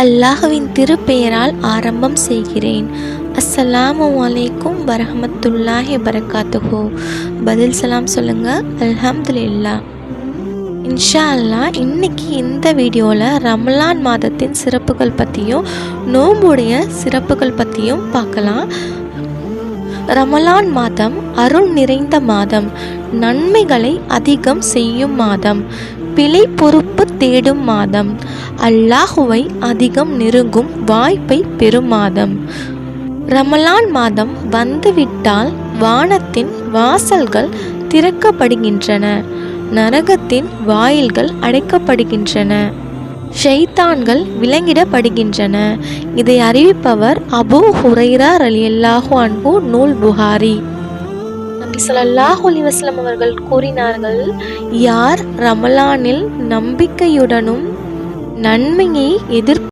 அல்லாஹ்வின் திருப்பெயரால் ஆரம்பம் செய்கிறேன். அஸ்ஸலாமு அலைக்கும் வரஹ்மத்துல்லாஹி வபரகாத்துஹு. பதில் சலாம் சொல்லுங்கள். அல்ஹம்துலில்லாஹ். இன்ஷா அல்லாஹ் இன்னைக்கு இந்த வீடியோவில் ரமலான் மாதத்தின் சிறப்புகள் பற்றியும் நோம்புடைய சிறப்புகள் பற்றியும் பார்க்கலாம். ரமலான் மாதம் அருள் நிறைந்த மாதம், நன்மைகளை அதிகம் செய்யும் மாதம், பிழை பொறுப்பு தேடும் மாதம், அல்லாஹுவை அதிகம் நெருங்கும் வாய்ப்பை பெறும் மாதம். ரமலான் மாதம் வந்துவிட்டால் வானத்தின் வாசல்கள் திறக்கப்படுகின்றன, நரகத்தின் வாயில்கள் அடைக்கப்படுகின்றன, ஷைத்தான்கள் விலங்கிடப்படுகின்றன. இதை அறிவிப்பவர் அபூ ஹுரைரா ரலியல்லாஹு அன்ஹு, நூல் புகாரி. நபி ஸல்லல்லாஹு அலைஹி வஸல்லம் அவர்கள் கூறினார்கள், யார் ரமலானில் நம்பிக்கையுடனும் நன்மையை